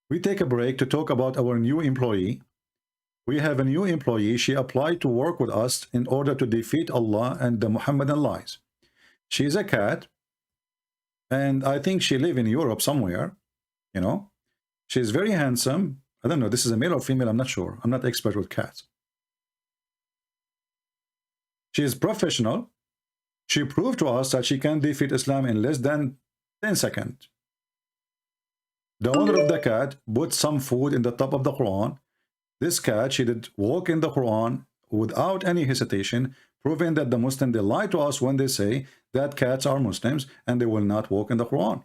We take a break to talk about our new employee. We have a new employee. She applied to work with us in order to defeat Allah and the Muhammadan lies. She's a cat, and I think she lives in Europe somewhere, you know. She's very handsome. I don't know, this is a male or female, I'm not sure. I'm not expert with cats. She is professional. She proved to us that she can defeat Islam in less than 10 seconds. The owner of the cat put some food in the top of the Quran. This cat, she did walk in the Quran without any hesitation, proving that the Muslims, they lie to us when they say that cats are Muslims and they will not walk in the Quran.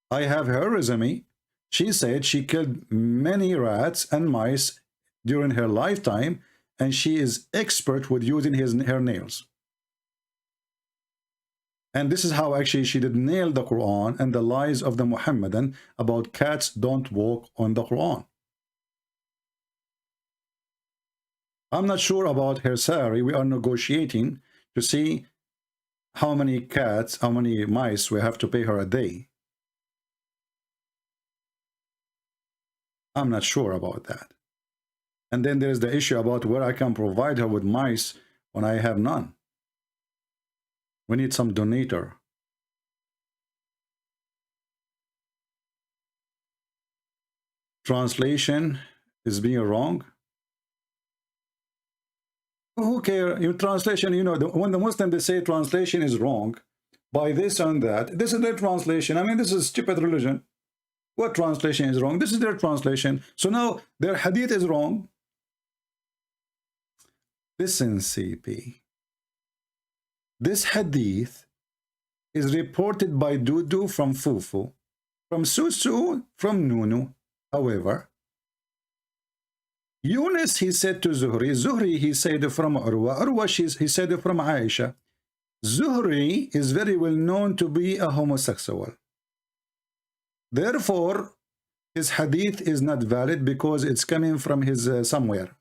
I have her resume. She said she killed many rats and mice during her lifetime, and she is expert with using her nails. And this is how actually she did nail the Quran and the lies of the Muhammadan about cats don't walk on the Quran. I'm not sure about her salary. We are negotiating to see how many cats, how many mice we have to pay her a day. I'm not sure about that. And then there's the issue about where I can provide her with mice when I have none. We need some donator. Translation is being wrong. Who cares? Your translation, you know, when the Muslim, they say translation is wrong by this and that. This is their translation. I mean, this is stupid religion. What translation is wrong? This is their translation. So now their hadith is wrong. Listen, CP. This hadith is reported by Dudu from Fufu, from Susu from Nunu. However, Yunus, he said to Zuhri. Zuhri, he said from Urwa. Urwa, he said from Aisha. Zuhri is very well known to be a homosexual. Therefore, his hadith is not valid because it's coming from his somewhere.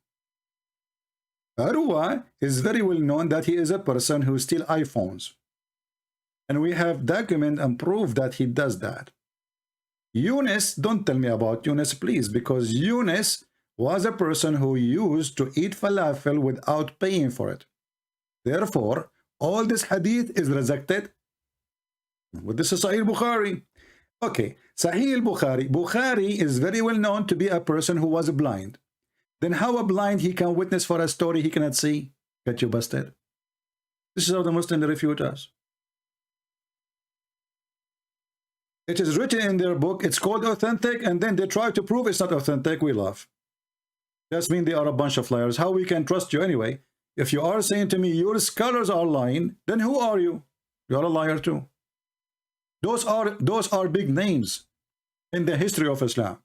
Urwa is very well known that he is a person who steals iPhones. And we have document and proof that he does that. Yunus, don't tell me about Yunus, please, because Yunus was a person who used to eat falafel without paying for it. Therefore, all this hadith is rejected. With this is Sahih Bukhari. Okay, Sahih Bukhari. Bukhari is very well known to be a person who was blind. Then how a blind he can witness for a story he cannot see? Get you busted. This is how the Muslims refute us. It is written in their book, it's called authentic, and then they try to prove it's not authentic. We laugh. That means they are a bunch of liars. How we can trust you anyway? If you are saying to me your scholars are lying, then who are you? You are a liar too. Those are big names in the history of Islam.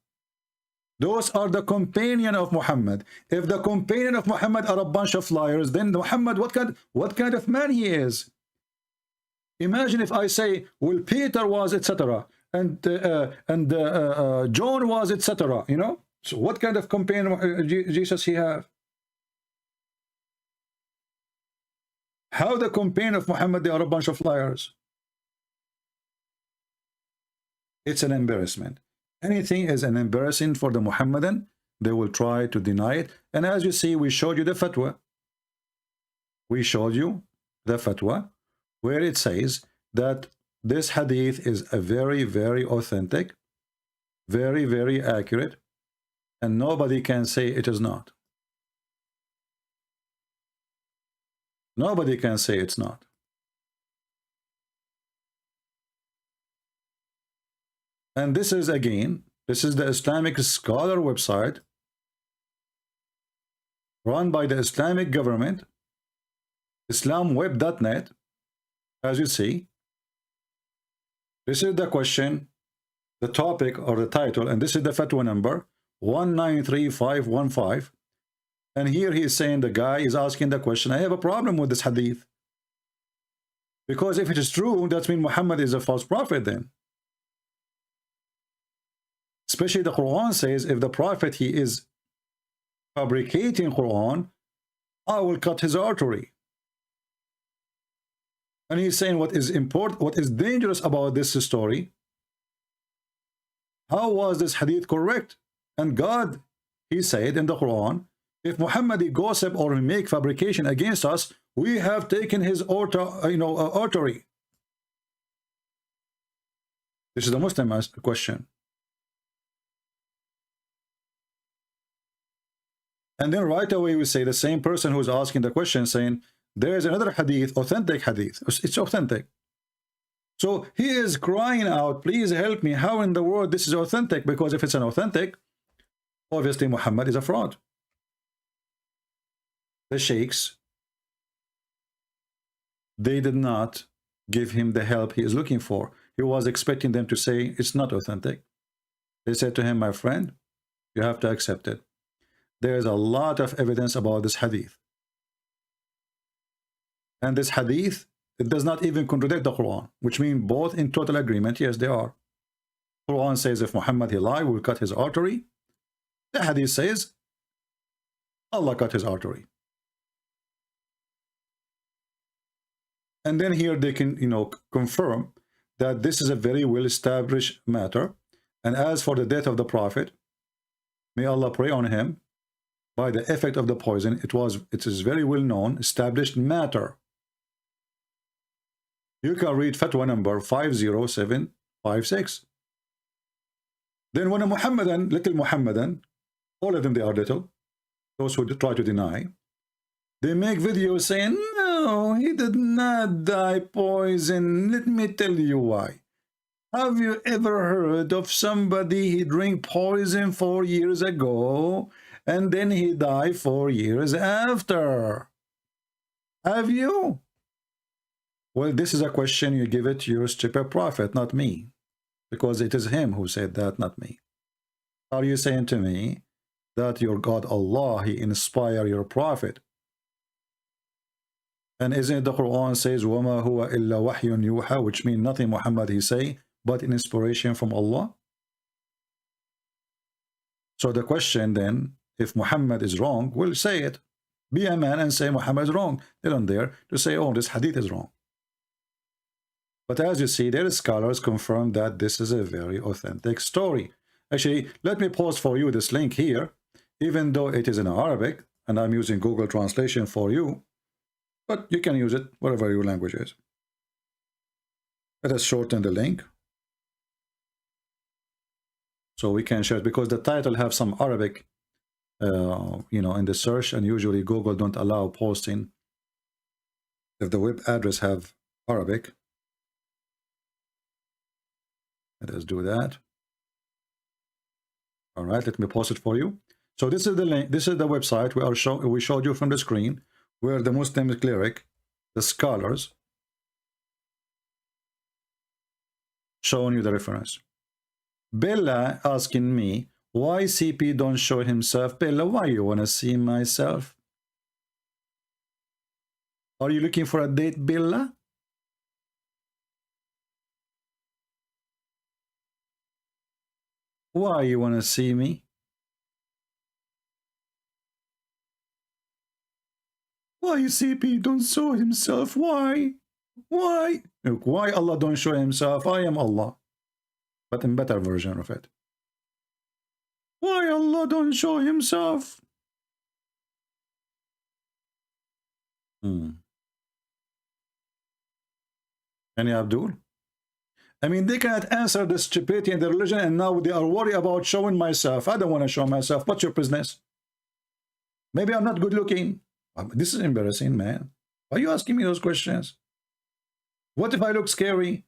Those are the companion of Muhammad. If the companion of Muhammad are a bunch of liars, then Muhammad, what kind of man he is? Imagine if I say, well, Peter was, etc., and John was, etc., you know? So what kind of companion Jesus he have? How the companion of Muhammad, they are a bunch of liars? It's an embarrassment. Anything is an embarrassing for the Muhammadan, they will try to deny it. And as you see, we showed you the fatwa. We showed you the fatwa where it says that this hadith is a very, very authentic, very, very accurate, and nobody can say it is not. Nobody can say it's not. And this is, again, this is the Islamic Scholar website run by the Islamic government, islamweb.net. As you see, this is the question, the topic or the title, and this is the fatwa number 193515. And here he is saying, the guy is asking the question, I have a problem with this hadith. Because if it is true, that means Muhammad is a false prophet then. Especially the Quran says, if the prophet, he is fabricating Quran, I will cut his artery. And he's saying what is important, what is dangerous about this story, How was this hadith correct? And God, he said in the Quran, if Muhammad gossip or make fabrication against us, we have taken his artery. This is a Muslim question. And then right away we say the same person who's asking the question saying, there is another hadith, authentic hadith. It's authentic. So he is crying out, please help me. How in the world this is authentic? Because if it's an authentic, obviously Muhammad is a fraud. The sheikhs, they did not give him the help he is looking for. He was expecting them to say it's not authentic. They said to him, my friend, you have to accept it. There is a lot of evidence about this hadith. And this hadith, it does not even contradict the Quran, which means both in total agreement. Yes, they are. Quran says if Muhammad he lied, we'll cut his artery. The hadith says Allah cut his artery. And then here they can, confirm that this is a very well-established matter. And as for the death of the Prophet, may Allah pray on him, by the effect of the poison, it is very well known, established matter. You can read fatwa number 50756. Then when a Muhammadan, little Muhammadan, all of them they are little, those who try to deny, they make videos saying, no, he did not die poison. Let me tell you why. Have you ever heard of somebody he drank poison 4 years ago and then he died 4 years after? Have you? Well, this is a question you give it to your stupid prophet, not me. Because it is him who said that, not me. Are you saying to me that your God Allah, he inspired your prophet? And isn't it the Quran says, وَمَا هُوَ إِلَّا وَحْيٌ يُوحَى, which means nothing Muhammad he say, but an inspiration from Allah? So the question then, if Muhammad is wrong, we'll say it. Be a man and say Muhammad is wrong. They don't dare to say, oh, this hadith is wrong. But as you see, their scholars confirm that this is a very authentic story. Actually, let me post for you this link here, even though it is in Arabic, and I'm using Google Translation for you, but you can use it whatever your language is. Let us shorten the link so we can share it, because the title have some Arabic, in the search, and usually Google don't allow posting if the web address have Arabic. Let us do that. All right, let me post it for you. So this is the link. This is the website we showed you from the screen, where the Muslim cleric, the scholars, showing you the reference. Bella asking me, why CP don't show himself? Bella, why you want to see myself? Are you looking for a date, Bella? Why you want to see me? Why CP don't show himself? Why? Why? Look, why Allah don't show himself? I am Allah, but in better version of it. Why Allah don't show himself? Any Abdul? I mean, they cannot answer the stupidity in the religion, and now they are worried about showing myself. I don't want to show myself. What's your business? Maybe I'm not good looking. This is embarrassing, man. Why are you asking me those questions? What if I look scary?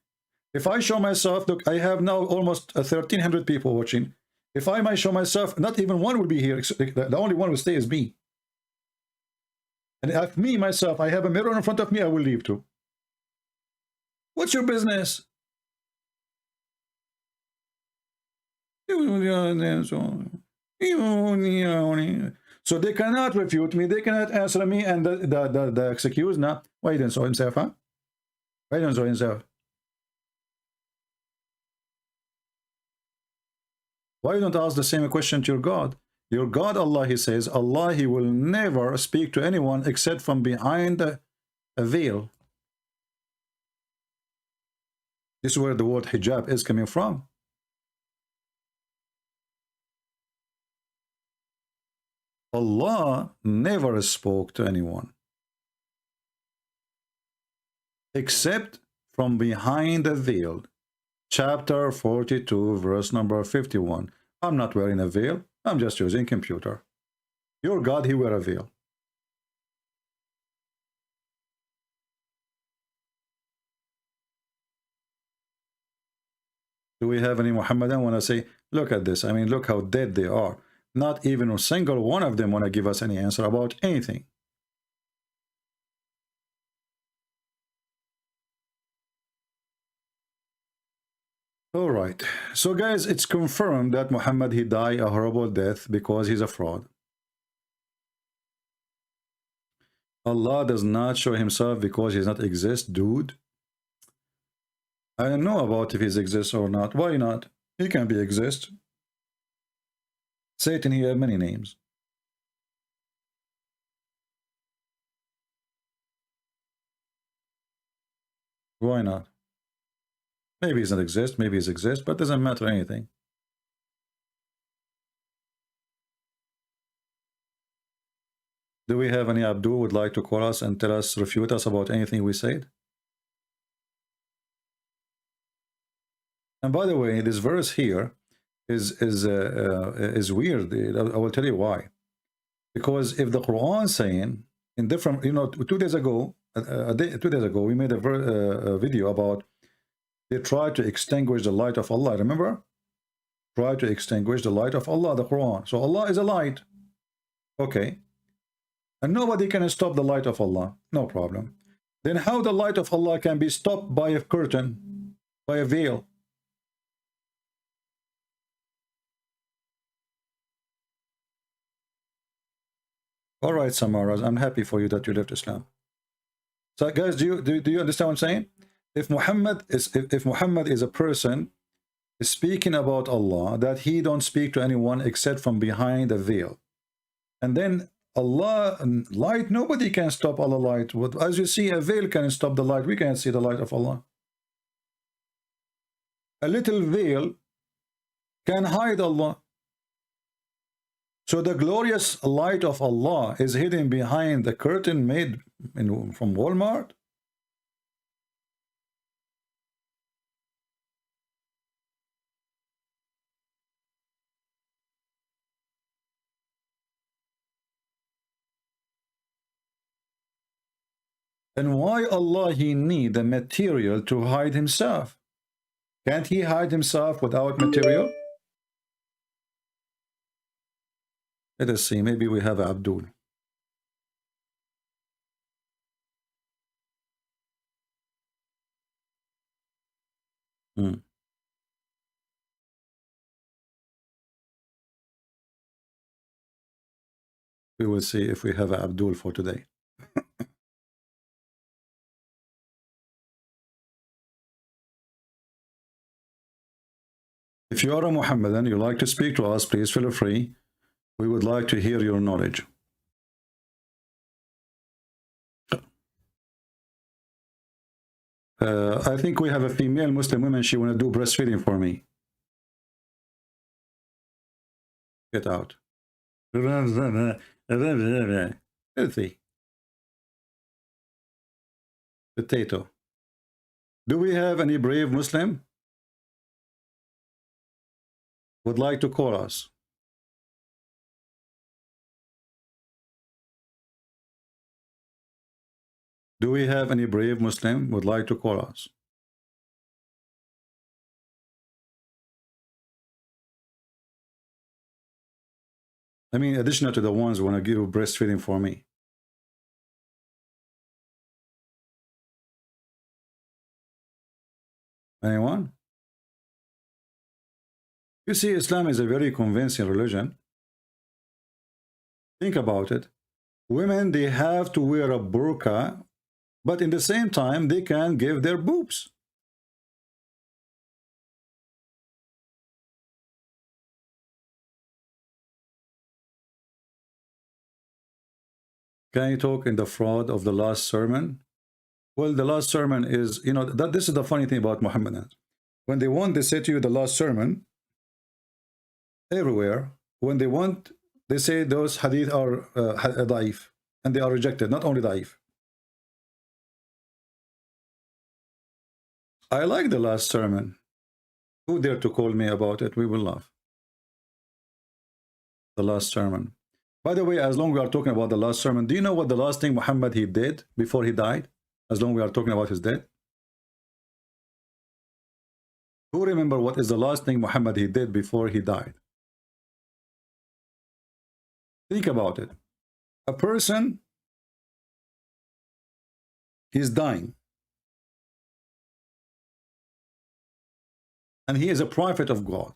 If I show myself, look, I have now almost 1,300 people watching. If I might show myself, not even one will be here. The only one will stay is me. And if me, myself, I have a mirror in front of me, I will leave too. What's your business? So they cannot refute me, they cannot answer me, and the excuse now, why he didn't show himself, huh? Why he didn't show himself? Why you don't ask the same question to your God? Your God, Allah, he says, Allah, he will never speak to anyone except from behind a veil. This is where the word hijab is coming from. Allah never spoke to anyone except from behind the veil. Chapter 42, verse number 51. I'm not wearing a veil. I'm just using computer. Your God, he wear a veil. Do we have any Muhammadan want to say, look at this? I mean, look how dead they are. Not even a single one of them want to give us any answer about anything. All right. So guys, it's confirmed that Muhammad, he died a horrible death because he's a fraud. Allah does not show himself because he does not exist, dude. I don't know about if he exists or not. Why not? He can be exist. Satan, he has many names. Why not? Maybe he doesn't exist, maybe he exists, but doesn't matter anything. Do we have any Abdul would like to call us and tell us, refute us about anything we said? And by the way, this verse here is weird. I will tell you why. Because if the Quran saying in different, 2 days ago, 2 days ago, we made a video about they try to extinguish the light of Allah. Remember? Try to extinguish the light of Allah, the Quran. So Allah is a light. Okay. And nobody can stop the light of Allah. No problem. Then how the light of Allah can be stopped by a curtain, by a veil? All right, Samaras, I'm happy for you that you left Islam. So guys, do you understand what I'm saying? If Muhammad is a person speaking about Allah, that he don't speak to anyone except from behind a veil, and then Allah light, nobody can stop Allah light. As you see, a veil can stop the light. We can't see the light of Allah. A little veil can hide Allah. So the glorious light of Allah is hidden behind the curtain made from Walmart. And why Allah he need the material to hide himself? Can't he hide himself without material? Let us see, maybe we have Abdul. We will see if we have Abdul for today. If you are a Muhammadan, you like to speak to us, please feel free. We would like to hear your knowledge. I think we have a female Muslim woman. She want to do breastfeeding for me. Get out. Filthy. Potato. Do we have any brave Muslim would like to call us? Do we have any brave Muslim would like to call us? I mean, additional to the ones who want to give breastfeeding for me. Anyone? You see, Islam is a very convincing religion. Think about it. Women, they have to wear a burqa, but in the same time, they can give their boobs. Can you talk in the fraud of the last sermon? Well, the last sermon is, that this is the funny thing about Muhammadans. When they want, they say to you the last sermon. Everywhere, when they want, They say those hadith are daif, and they are rejected, not only daif. I like the last sermon. Who dare to call me about it? We will laugh. The last sermon. By the way, as long as we are talking about the last sermon, do you know what the last thing Muhammad he did before he died? As long as we are talking about his death. Who remember what is the last thing Muhammad he did before he died? Think about it. A person is dying. And he is a prophet of God.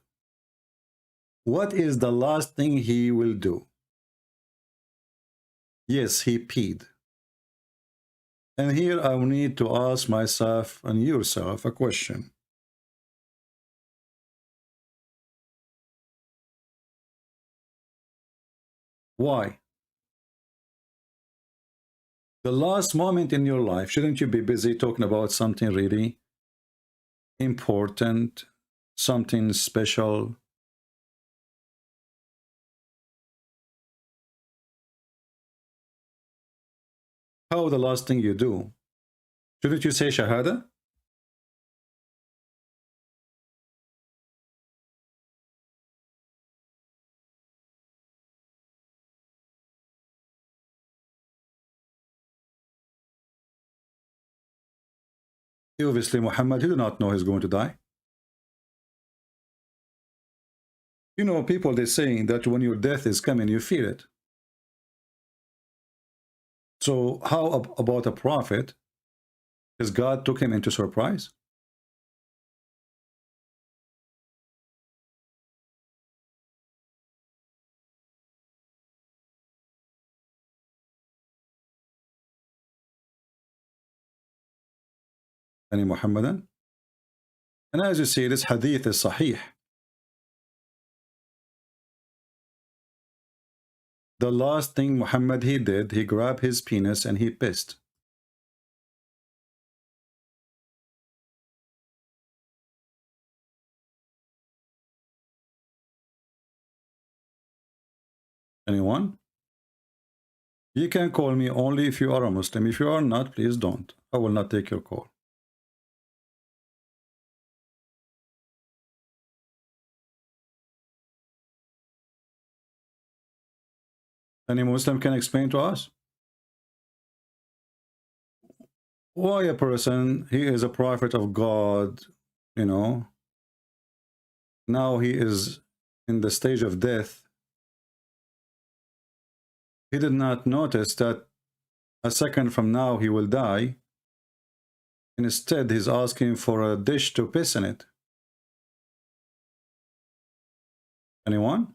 What is the last thing he will do? Yes, he peed. And here I will need to ask myself and yourself a question. Why? The last moment in your life, shouldn't you be busy talking about something really important, something special? How the last thing you do? Shouldn't you say Shahada? Obviously, Muhammad, he did not know he's going to die. You know, people, they're saying that when your death is coming, you feel it. So how about a prophet? Because God took him into surprise. Any Muhammadan? And as you see, this hadith is sahih. The last thing Muhammad he did, he grabbed his penis and he pissed. Anyone? You can call me only if you are a Muslim. If you are not, please don't. I will not take your call. Any Muslim can explain to us why a person, he is a prophet of God, you know, now he is in the stage of death. He did not notice that a second from now he will die. Instead, he's asking for a dish to piss in it. Anyone?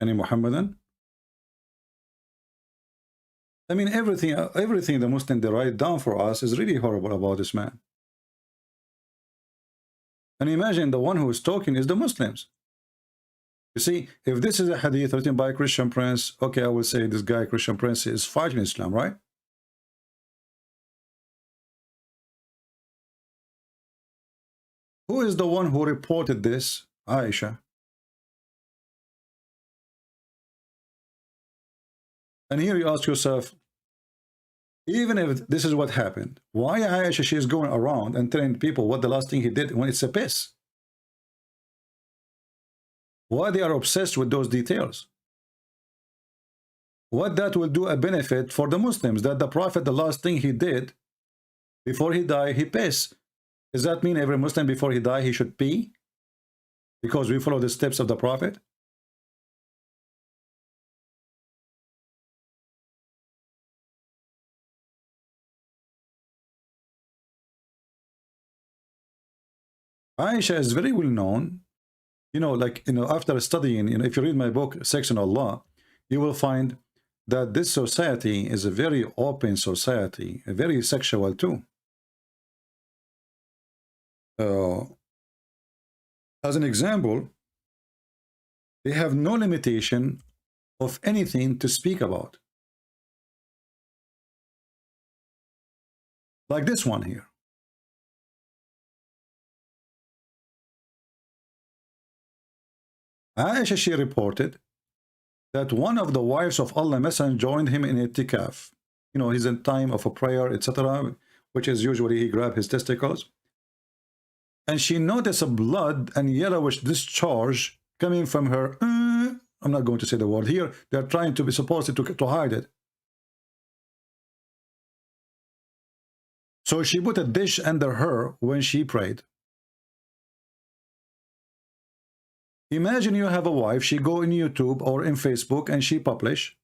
Any Muhammadan? I mean, everything the Muslim they write down for us is really horrible about this man. And imagine the one who is talking is the Muslims. You see, if this is a hadith written by a Christian prince, okay, I will say this guy, Christian prince, is fighting Islam, right? Who is the one who reported this? Aisha. And here you ask yourself, even if this is what happened, why Aisha, she is going around and telling people what the last thing he did when it's a piss? Why they are obsessed with those details? What that will do a benefit for the Muslims, that the Prophet, the last thing he did before he died, he pissed. Does that mean every Muslim before he died, he should pee? Because we follow the steps of the Prophet? Aisha is very well known, you know, like, you know, after studying, you know, if you read my book, Sex and Allah, you will find that this society is a very open society, a very sexual too. As an example, they have no limitation of anything to speak about. Like this one here. Aisha, she reported that one of the wives of Allah Messenger joined him in itikaf. You know, he's in time of a prayer, etc., which is usually he grabbed his testicles. And she noticed a blood and yellowish discharge coming from her. I'm not going to say the word here. They're trying to be supposed to hide it. So she put a dish under her when she prayed. Imagine you have a wife, she go in YouTube or in Facebook and she publish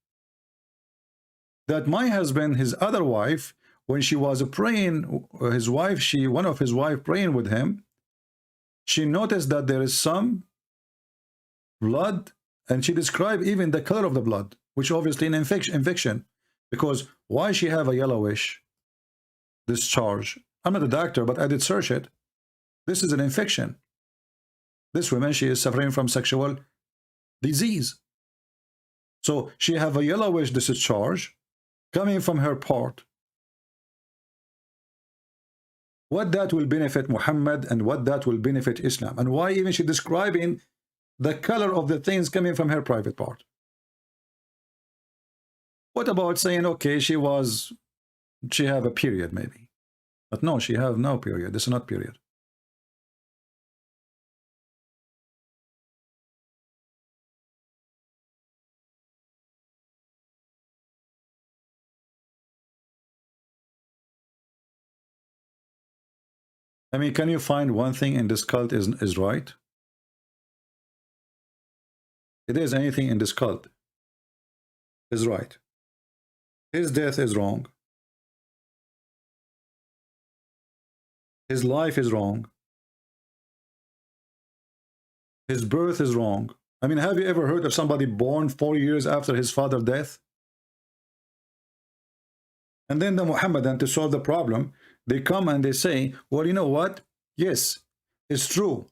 that my husband, his other wife, when she was praying, one of his wife praying with him, she noticed that there is some blood, and she described even the color of the blood, which obviously an infection, because why she have a yellowish discharge? I'm not a doctor, but I did search it. This is an infection. This woman, she is suffering from sexual disease. So she have a yellowish discharge coming from her part. What that will benefit Muhammad and what that will benefit Islam, and why even she describing the color of the things coming from her private part. What about saying, okay, she have a period maybe, but no, she have no period. This is not period. I mean, can you find one thing in this cult is right? It is anything in this cult is right. His death is wrong. His life is wrong. His birth is wrong. I mean, have you ever heard of somebody born 4 years after his father's death? And then the Muhammadan, to solve the problem, they come and they say, well, you know what? Yes, it's true.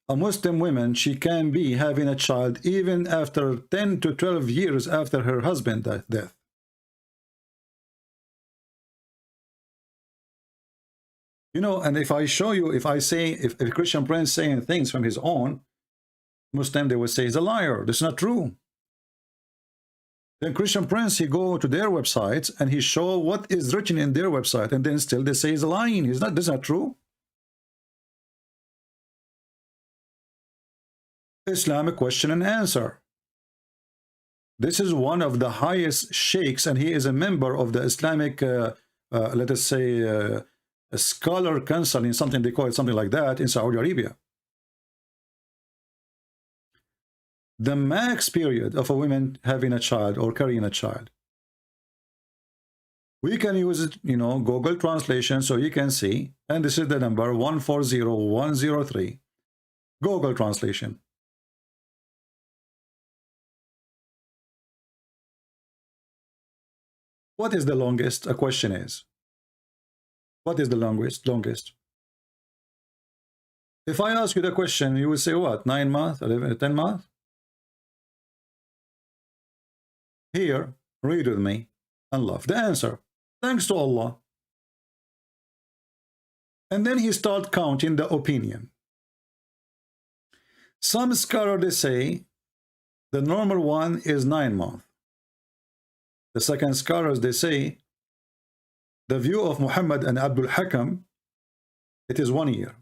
A Muslim woman, she can be having a child even after 10 to 12 years after her husband's death. You know, and if I show you, if I say, if a Christian prince saying things from his own, Muslim, they will say he's a liar. That's not true. Then Christian prince, he go to their websites and he show what is written in their website, and then still they say he's lying. He's not. That's not true. Islamic question and answer. This is one of the highest sheikhs, and he is a member of the Islamic, let us say, a scholar council, in something they call it something like that in Saudi Arabia. The max period of a woman having a child or carrying a child, we can use it, you know, Google translation, so you can see, and this is the number 140103, Google translation. What is the longest? A question is, what is the longest? If I ask you the question, you will say what? 9 months, 11, 10 months? Here, read with me and love the answer. Thanks to Allah. And then he start counting the opinion. Some scholars, they say the normal one is 9 months. The second scholars, they say the view of Muhammad and Abdul Hakam, it is 1 year.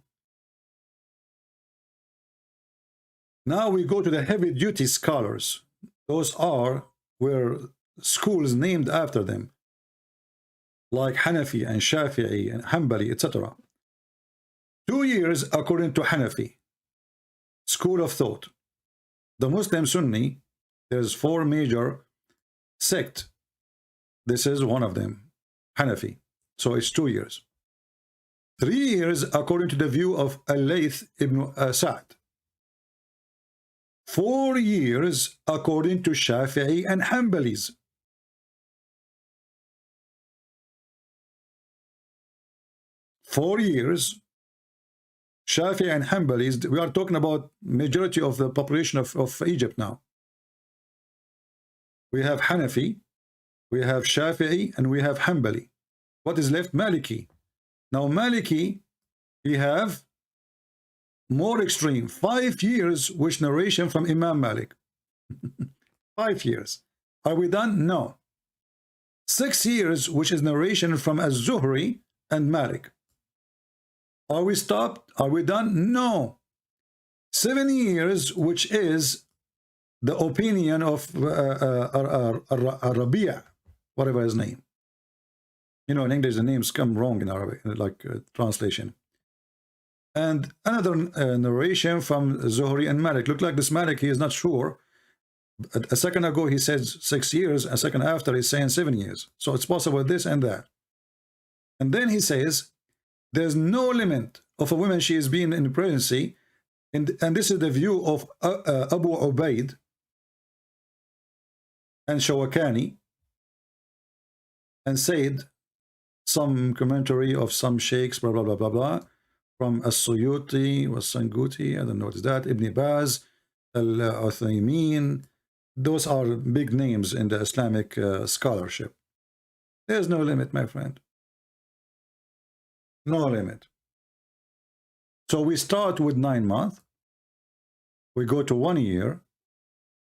Now we go to the heavy duty scholars. Those are where schools named after them, like Hanafi and Shafi'i and Hanbali, etc. 2 years according to Hanafi school of thought. The Muslim Sunni, there's 4 major sects. This is one of them, Hanafi. So it's 2 years. 3 years according to the view of Al-Layth ibn Sa'd. 4 years according to Shafi'i and Hanbalis. Four years, Shafi'i and Hanbalis. We are talking about majority of the population of Egypt now. We have Hanafi, we have Shafi'i, and we have Hanbali. What is left? Maliki. Now Maliki, we have more extreme, 5 years, which narration from Imam Malik. 5 years. Are we done? No. 6 years, which is narration from Az-Zuhri and Malik. Are we stopped? Are we done? No. 7 years, which is the opinion of Rabi'a, whatever his name. You know, in English, the names come wrong in Arabic, like translation. And another narration from Zuhri and Malik. Look like this Malik, he is not sure. A second ago, he said 6 years. A second after, he's saying 7 years. So it's possible this and that. And then he says, there's no limit of a woman she is being in pregnancy. And this is the view of Abu Ubaid and Shawakani, and said some commentary of some sheikhs, blah, blah, blah, blah, blah, from As-Suyuti, Was-Sanguti, I don't know what is that, Ibn Baz, Al-Uthaymin. Those are big names in the Islamic scholarship. There's no limit, my friend. No limit. So we start with 9 months. We go to 1 year,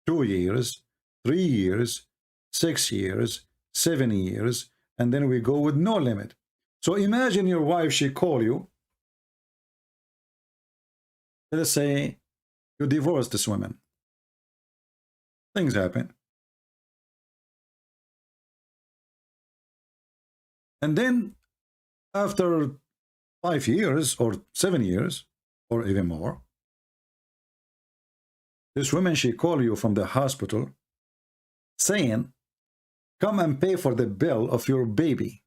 2 years, 3 years, 6 years, 7 years, and then we go with no limit. So imagine your wife, she call you. Let's say you divorce this woman. Things happen. And then after 5 years or 7 years or even more, this woman, she call you from the hospital saying, come and pay for the bill of your baby.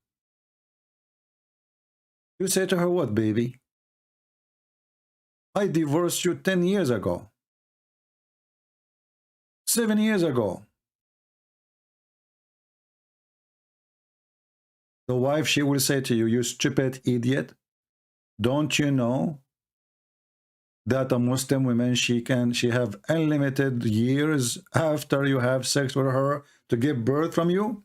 You say to her, what baby? I divorced you 10 years ago. 7 years ago. The wife, she will say to you, you stupid idiot. Don't you know that a Muslim woman, she have unlimited years after you have sex with her to give birth from you?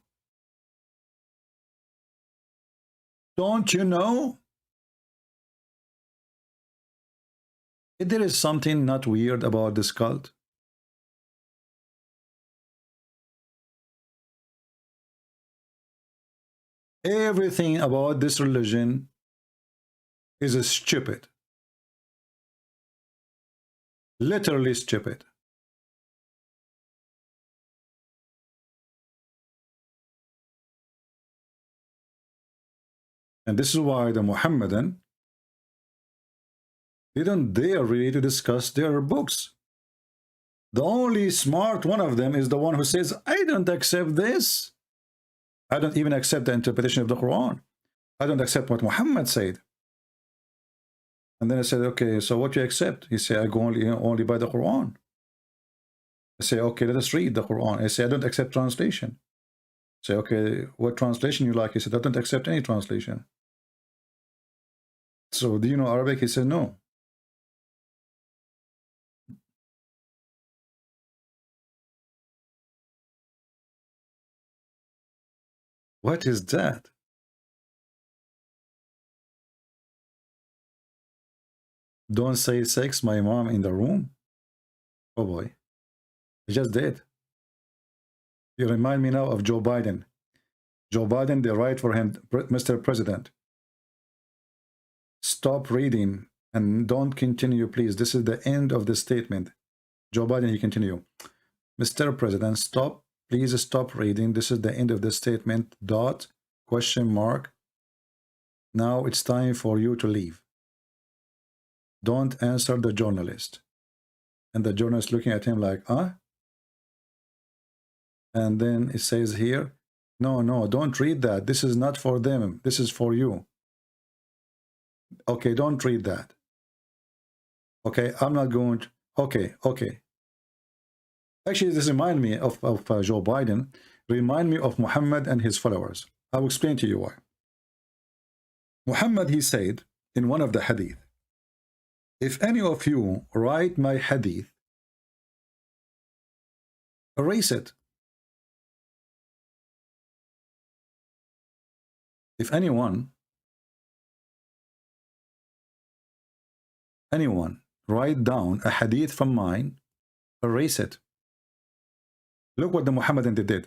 Don't you know? There is something not weird about this cult. Everything about this religion is stupid. Literally stupid. And this is why the Muhammadan didn't dare really to discuss their books. The only smart one of them is the one who says, I don't accept this. I don't even accept the interpretation of the Quran. I don't accept what Muhammad said. And then I said, okay, so what do you accept? He said, I go only by the Quran. I say, okay, let us read the Quran. I say, I don't accept translation. I say, okay, what translation you like? He said, I don't accept any translation. So do you know Arabic? He said, no. What is that? Don't say sex, my mom in the room. Oh boy, I just did. You remind me now of Joe Biden. Joe Biden, they write for him, Mr. President, stop reading and don't continue, please. This is the end of the statement. Joe Biden, he continue. Mr. President, stop. Please stop reading. This is the end of the statement. Dot, question mark. Now it's time for you to leave. Don't answer the journalist. And the journalist looking at him like, huh? And then it says here, no, no, don't read that. This is not for them. This is for you. Okay, don't read that. Okay, I'm not going to. Okay, okay. Actually, this reminds me of Joe Biden. Remind me of Muhammad and his followers. I will explain to you why. Muhammad, he said in one of the hadith, if any of you write my hadith, erase it. If anyone write down a hadith from mine, erase it. Look what the Muhammadan did.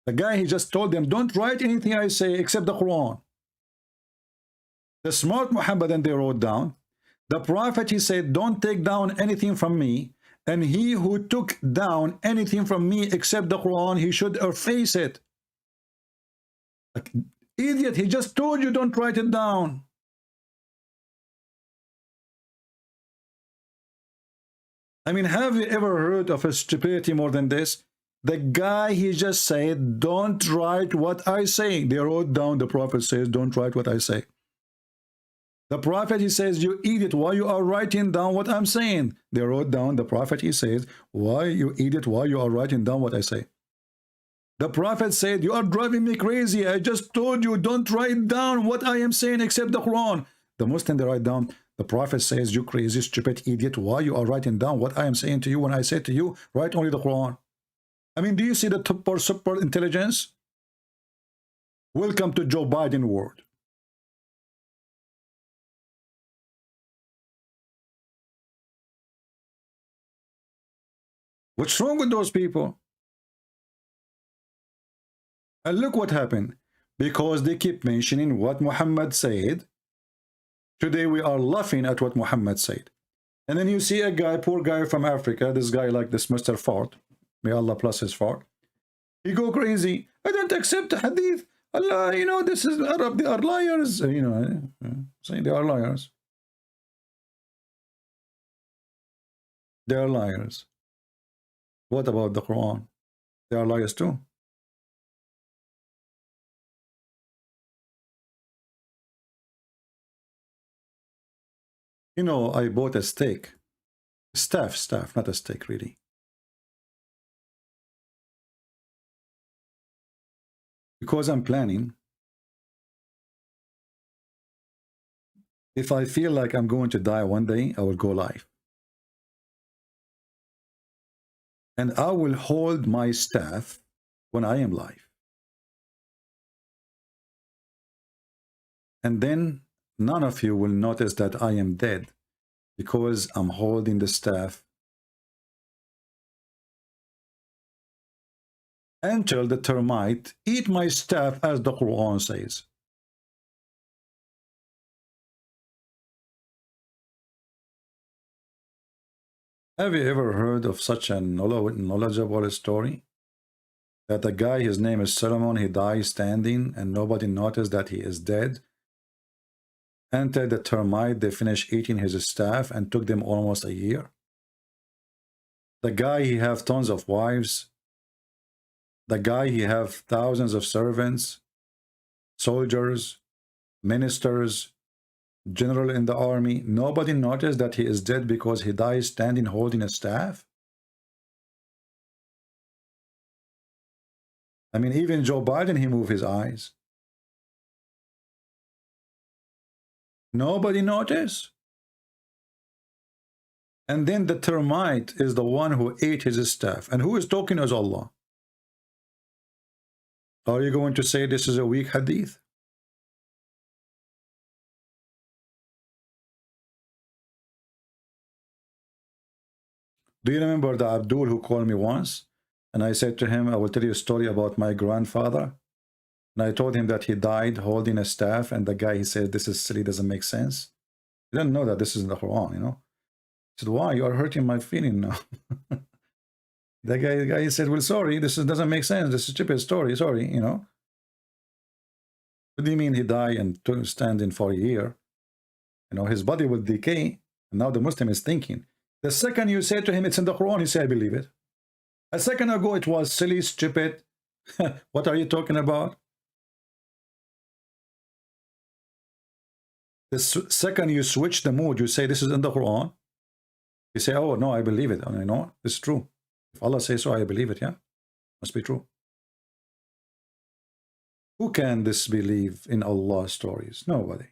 The guy, he just told them, don't write anything I say except the Quran. The smart Muhammadan, they wrote down. The Prophet, he said, don't take down anything from me. And he who took down anything from me except the Quran, he should erase it. Like, idiot, he just told you don't write it down. I mean, have you ever heard of a stupidity more than this? The guy, he just said, don't write what I say. They wrote down, the Prophet says, don't write what I say. The Prophet, he says, you idiot, why you are writing down what I'm saying? They wrote down, the Prophet, he says, why you idiot, why you are writing down what I say? The Prophet said, you are driving me crazy. I just told you, don't write down what I am saying except the Quran. The Muslim, they write down, the Prophet says, you crazy, stupid idiot, why you are writing down what I am saying to you when I say to you, write only the Quran. I mean, do you see the super intelligence? Welcome to Joe Biden world. What's wrong with those people? And look what happened. Because they keep mentioning what Muhammad said. Today we are laughing at what Muhammad said. And then you see a guy, poor guy from Africa, this guy like this Mr. Ford. May Allah bless his Ford. He go crazy. I don't accept the hadith. Allah, you know, this is Arab. They are liars. You know, saying they are liars. They are liars. What about the Quran? They are liars too. You know, I bought a steak. Staff, not a steak, really. Because I'm planning. If I feel like I'm going to die one day, I will go live. And I will hold my staff when I am live. And then none of you will notice that I am dead because I'm holding the staff until the termite eat my staff, as the Quran says. Have you ever heard of such a knowledgeable story? That a guy, his name is Solomon, he dies standing and nobody noticed that he is dead. Until the termite, they finished eating his staff and took them almost a year. The guy, he have tons of wives. The guy, he have thousands of servants, soldiers, ministers, general in the army. Nobody noticed that he is dead because he dies standing holding a staff. I mean, even Joe Biden, he moved his eyes. Nobody noticed. And then the termite is the one who ate his staff. And who is talking as Allah? Are you going to say this is a weak hadith? Do you remember the Abdul who called me once? And I said to him, I will tell you a story about my grandfather. And I told him that he died holding a staff. And the guy, he said, this is silly, doesn't make sense. He didn't know that this is in the Quran, you know. I said, why? You are hurting my feeling now. The guy said, well, sorry, this doesn't make sense. This is a stupid story, sorry, you know. What do you mean he died and standing for a year? You know, his body will decay. And now the Muslim is thinking. The second you say to him, it's in the Quran, he said, I believe it. A second ago, it was silly, stupid. What are you talking about? The second you switch the mood, you say, this is in the Quran. You say, oh, no, I believe it. And you know what? It's true. If Allah says so, I believe it, yeah? Must be true. Who can disbelieve in Allah's stories? Nobody.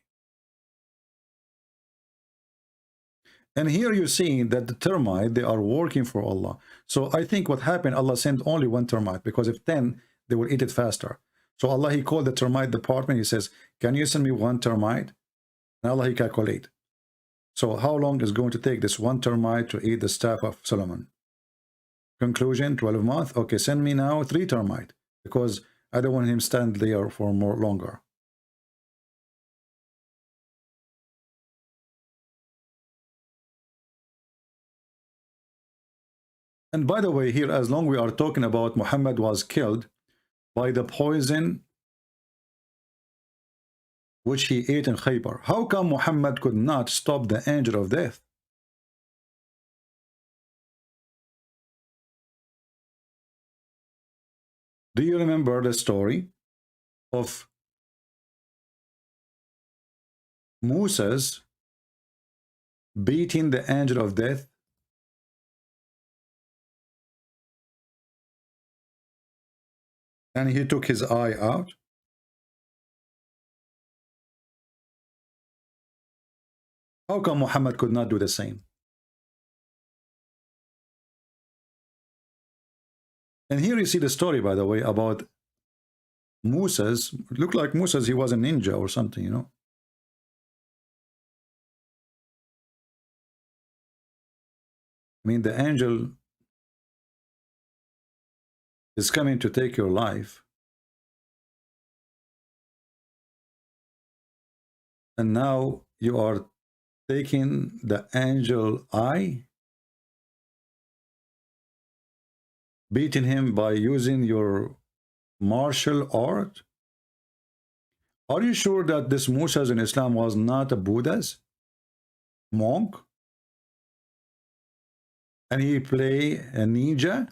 And here you see that the termite, they are working for Allah. So I think what happened, Allah sent only one termite, because if 10, they will eat it faster. So Allah, he called the termite department. He says, can you send me one termite? And Allah, he calculate. So how long is going to take this one termite to eat the staff of Solomon? Conclusion, 12 months. Okay, send me now 3 termite, because I don't want him stand there for more longer. And by the way, here, as long we are talking about Muhammad was killed by the poison which he ate in Khaybar. How come Muhammad could not stop the angel of death? Do you remember the story of Moses beating the angel of death? And he took his eye out. How come Muhammad could not do the same? And here you see the story, by the way, about Moses. It looked like Moses, he was a ninja or something, you know. I mean, the angel is coming to take your life. And now you are taking the angel eye, beating him by using your martial art. Are you sure that this Moses in Islam was not a Buddha's monk? And he play a ninja?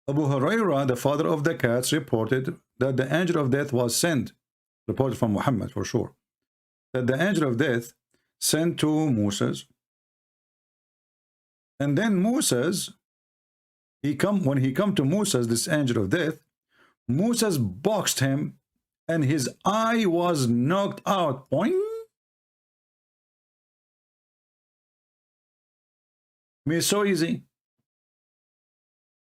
Abu Hurairah, the father of the cats, reported that the angel of death was sent, reported from Muhammad for sure, that the angel of death sent to Moses. And then Moses, when he come to Moses, this angel of death, Moses boxed him and his eye was knocked out. Boing! I mean, it's so easy.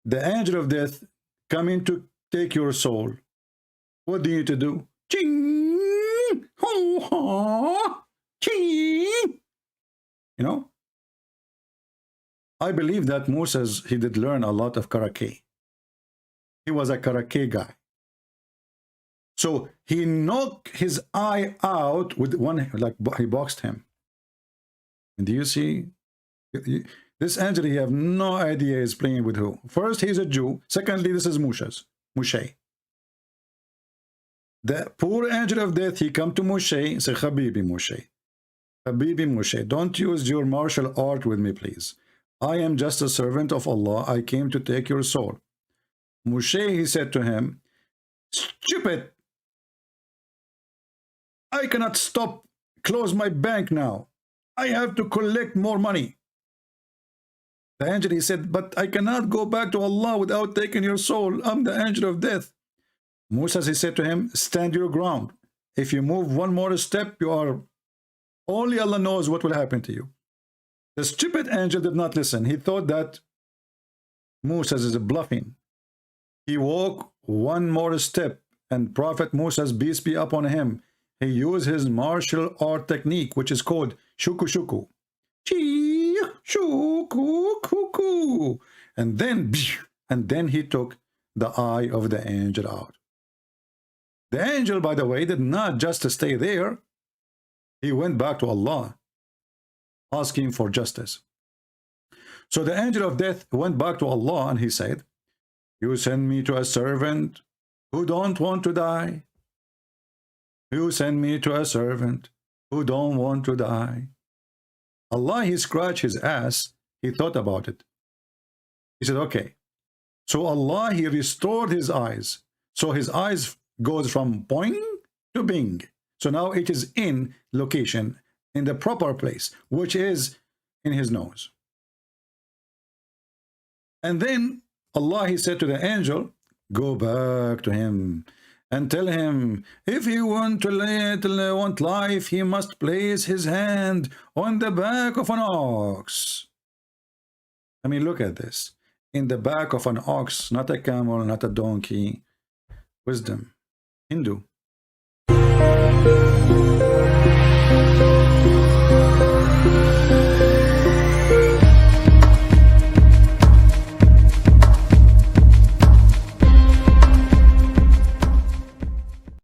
The angel of death coming to take your soul. What do you need to do? Ching! Ho, ho, ching! You know? I believe that Moses, he did learn a lot of karate. He was a karate guy. So he knocked his eye out with one, like he boxed him. And do you see? This angel, you have no idea he's playing with who. First, he's a Jew. Secondly, this is Moshe. The poor angel of death, he come to Moshe, say, Habibi Moshe. Habibi Moshe, don't use your martial art with me, please. I am just a servant of Allah. I came to take your soul. Moshe, he said to him, stupid. I cannot close my bank now. I have to collect more money. The angel, he said, but I cannot go back to Allah without taking your soul. I'm the angel of death. Moses, he said to him, stand your ground. If you move one more step, only Allah knows what will happen to you. The stupid angel did not listen. He thought that Moses is bluffing. He walked one more step, and Prophet Moses, peace be upon him, he used his martial art technique, which is called shuku shuku. And then he took the eye of the angel out. The angel, by the way, did not just stay there. He went back to Allah, asking for justice. So the angel of death went back to Allah and he said, you send me to a servant who don't want to die. You send me to a servant who don't want to die. Allah, he scratched his ass. He thought about it. He said, okay. So Allah, he restored his eyes. So his eyes goes from boing to bing. So now it is in location, in the proper place, which is in his nose. And then Allah, he said to the angel, go back to him and tell him, if he want life, he must place his hand on the back of an ox. I mean, look at this. in the back of an ox, not a camel, not a donkey. Wisdom. Hindu.